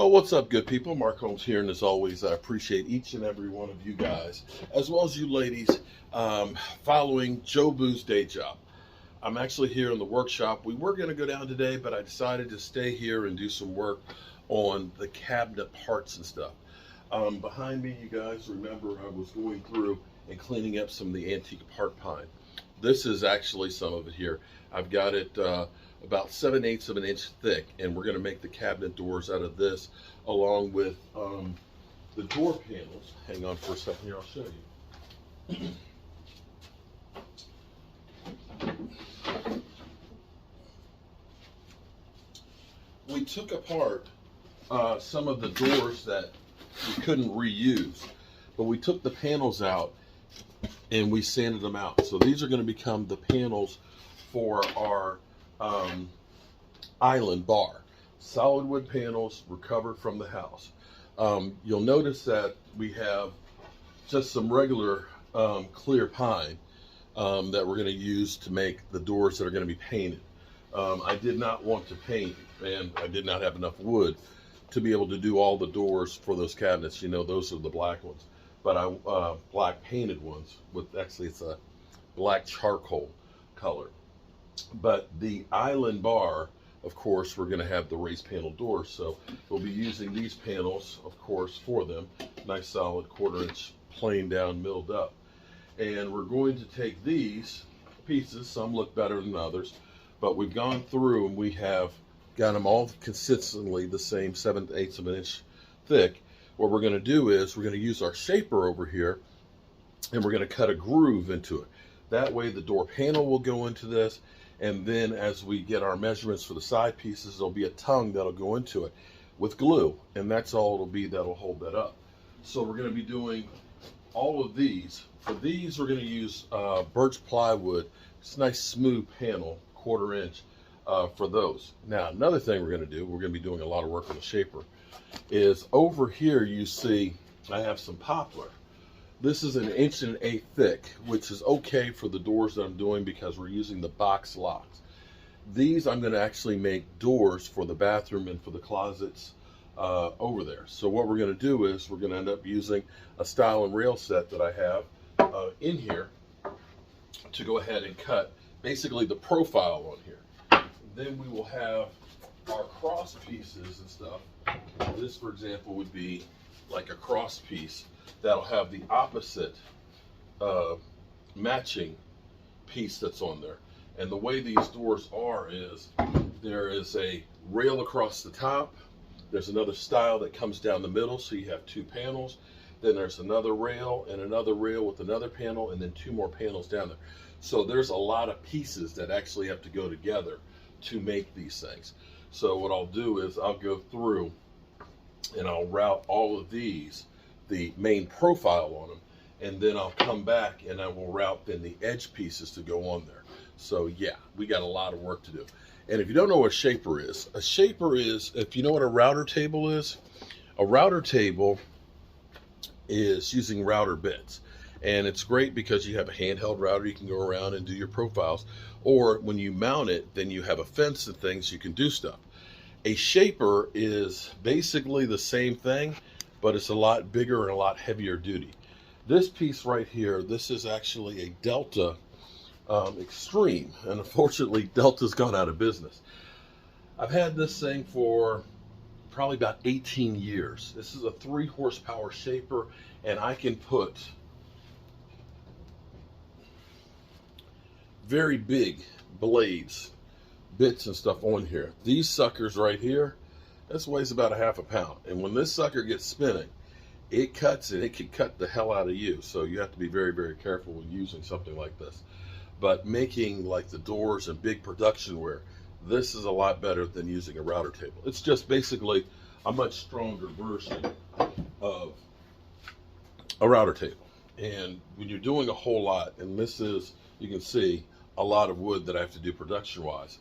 Well, what's up, good people? Mark Holmes here, and as always, I appreciate each and every one of you guys, as well as you ladies, following Joe Boo's day job. I'm actually here in the workshop. We were going to go down today, but I decided to stay here and do some work on the cabinet parts and stuff. Behind me, you guys remember I was going through and cleaning up some of the antique part pine. This is actually some of it here. I've got it about 7/8 of an inch thick, and we're going to make the cabinet doors out of this, along with the door panels. Hang on for a second here, I'll show you. We took apart some of the doors that we couldn't reuse, but we took the panels out and we sanded them out. So these are going to become the panels for our island bar. Solid wood panels recovered from the house. You'll notice that we have just some regular clear pine that we're going to use to make the doors that are going to be painted. I did not want to paint, and I did not have enough wood to be able to do all the doors for those cabinets. You know, those are the black ones, but I black painted ones with, actually it's a black charcoal color. But the island bar, of course, we're going to have the raised panel doors, so we'll be using these panels, of course, for them. Nice solid 1/4 inch plain down milled up. And we're going to take these pieces, some look better than others, but we've gone through and we have got them all consistently the same 7/8 of an inch thick. What we're going to do is we're going to use our shaper over here, and we're going to cut a groove into it. That way the door panel will go into this, and then as we get our measurements for the side pieces, there'll be a tongue that'll go into it with glue, and that's all it'll be that'll hold that up. So we're going to be doing all of these. For these, we're going to use birch plywood. It's a nice smooth panel, 1/4 inch, for those. Now, another thing we're going to do, we're going to be doing a lot of work on the shaper, is over here you see I have some poplar. This is 1 1/8 inch thick, which is okay for the doors that I'm doing because we're using the box locks. These I'm going to actually make doors for the bathroom and for the closets over there. So what we're going to do is we're going to end up using a stile and rail set that I have in here to go ahead and cut basically the profile on here. Then we will have our cross pieces and stuff. This, for example, would be like a cross piece that'll have the opposite matching piece that's on there. And the way these doors are is there is a rail across the top. There's another stile that comes down the middle, so you have 2 panels. Then there's another rail and another rail with another panel, and then 2 more panels down there. So there's a lot of pieces that actually have to go together to make these things. So what I'll do is I'll go through and I'll route all of these, the main profile on them, and then I'll come back and I will route then the edge pieces to go on there. So yeah, we got a lot of work to do. And if you don't know what a shaper is, if you know what a router table is, a router table is using router bits. And it's great because you have a handheld router, you can go around and do your profiles. Or when you mount it, then you have a fence and things, you can do stuff. A shaper is basically the same thing, but it's a lot bigger and a lot heavier duty. This piece right here, this is actually a Delta Extreme, and unfortunately Delta's gone out of business. I've had this thing for probably about 18 years. This is a 3 horsepower shaper, and I can put very big blades, bits and stuff on here. These suckers right here, this weighs about 1/2 pound, and when this sucker gets spinning, it cuts, and it can cut the hell out of you. So you have to be very, very careful when using something like this. But making like the doors and big production wear, this is a lot better than using a router table. It's just basically a much stronger version of a router table. And when you're doing a whole lot, and this is, you can see a lot of wood that I have to do production wise,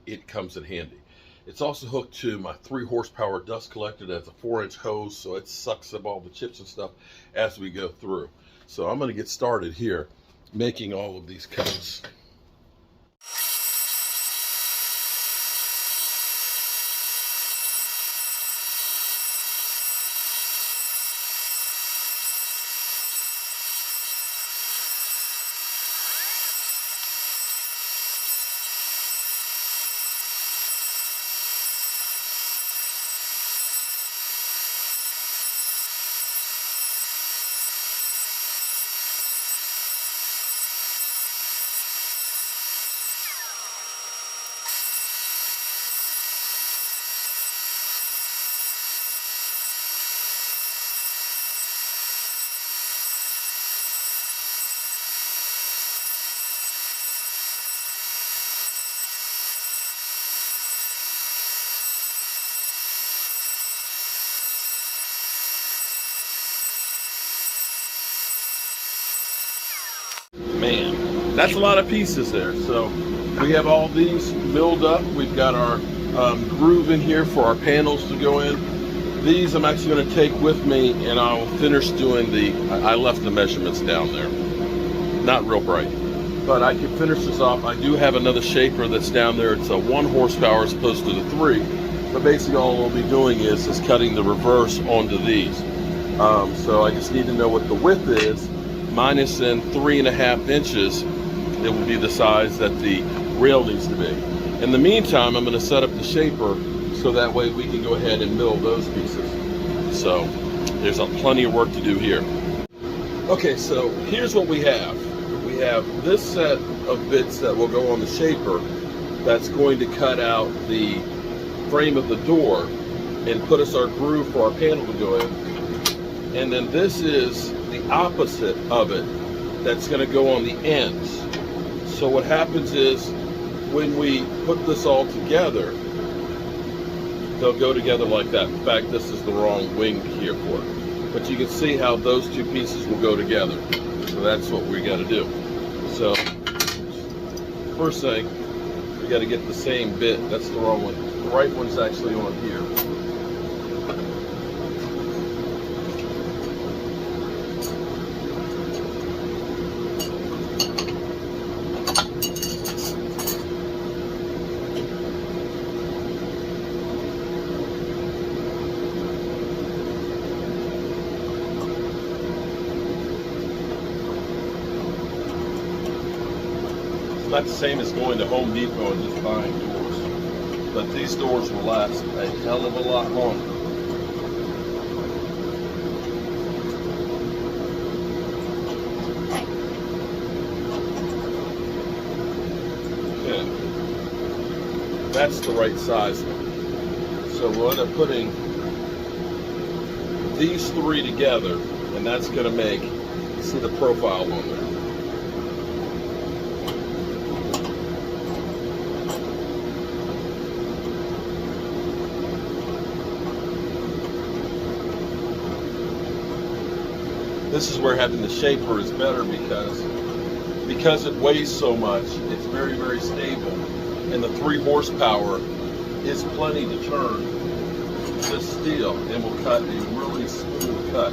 it comes in handy. It's also hooked to my 3 horsepower dust collector that has a 4-inch hose, so it sucks up all the chips and stuff as we go through. So I'm going to get started here making all of these cuts. Man, that's a lot of pieces there. So we have all these milled up. We've got our groove in here for our panels to go in. These I'm actually going to take with me, and I'll finish doing I left the measurements down there. Not real bright, but I can finish this off. I do have another shaper that's down there. It's a 1 horsepower as opposed to the 3. But basically all we'll be doing is cutting the reverse onto these. So I just need to know what the width is. Minus in 3.5 inches, it will be the size that the rail needs to be. In the meantime, I'm going to set up the shaper so that way we can go ahead and mill those pieces. So there's plenty of work to do here. Okay, so here's what we have. We have this set of bits that will go on the shaper that's going to cut out the frame of the door and put us our groove for our panel to go in. And then this is the opposite of it that's going to go on the ends. So what happens is when we put this all together, they'll go together like that. In fact, this is the wrong wing here for it. But you can see how those two pieces will go together. So that's what we got to do. So first thing, we got to get the same bit. That's the wrong one. The right one's actually on here. Not the same as going to Home Depot and just buying doors, but these doors will last a hell of a lot longer. And that's the right size one. So we'll end up putting these 3 together, and that's going to make, you see the profile on there. This is where having the shaper is better because it weighs so much. It's very, very stable, and the 3 horsepower is plenty to turn this steel, and will cut a really smooth cut.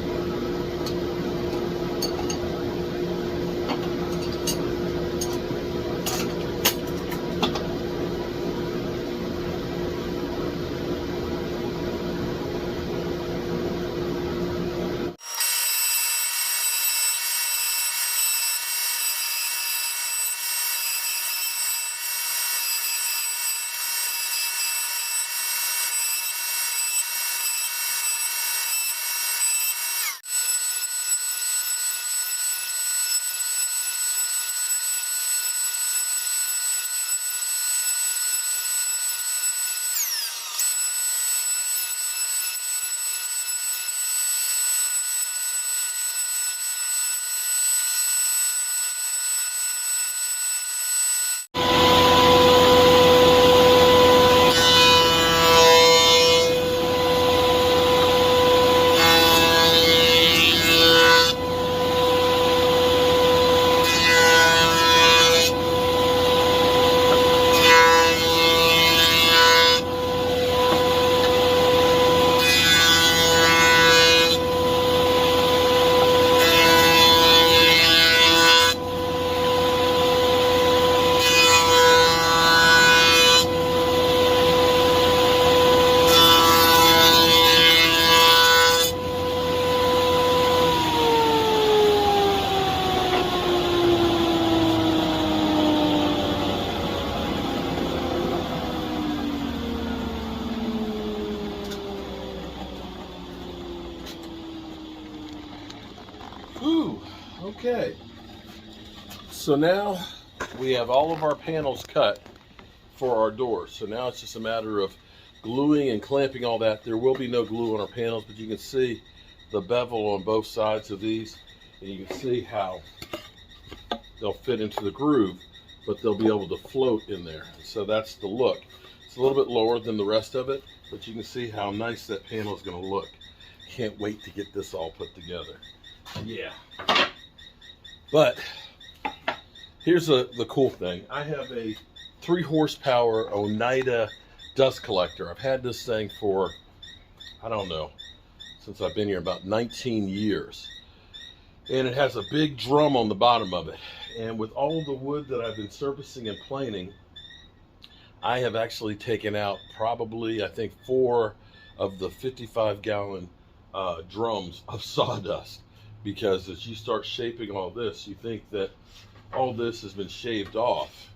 Ooh, okay. So now we have all of our panels cut for our doors. So now it's just a matter of gluing and clamping all that. There will be no glue on our panels, but you can see the bevel on both sides of these, and you can see how they'll fit into the groove, but they'll be able to float in there. So that's the look. It's a little bit lower than the rest of it, but you can see how nice that panel is going to look. Can't wait to get this all put together. Yeah. But Here's the cool thing. I have a 3 horsepower Oneida dust collector. I've had this thing for, I don't know, since I've been here, about 19 years. And it has a big drum on the bottom of it. And with all the wood that I've been surfacing and planing, I have actually taken out probably, I think, 4 of the 55-gallon drums of sawdust. Because as you start shaping all this, you think that all this has been shaved off.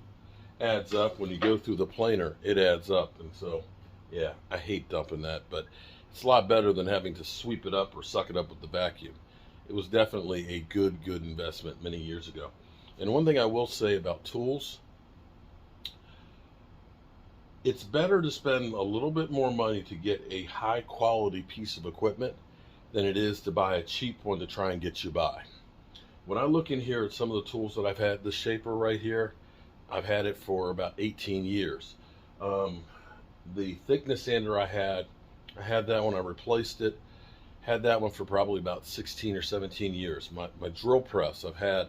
Adds up when you go through the planer, it adds up. And so, yeah, I hate dumping that, but it's a lot better than having to sweep it up or suck it up with the vacuum. It was definitely a good investment many years ago. And one thing I will say about tools, it's better to spend a little bit more money to get a high quality piece of equipment than it is to buy a cheap one to try and get you by. When I look in here at some of the tools that I've had, the shaper right here, I've had it for about 18 years. The thickness sander I had that one, I replaced it. Had that one for probably about 16 or 17 years. My drill press I've had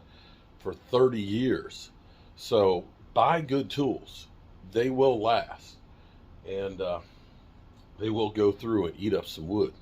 for 30 years. So buy good tools. They will last. And they will go through and eat up some wood.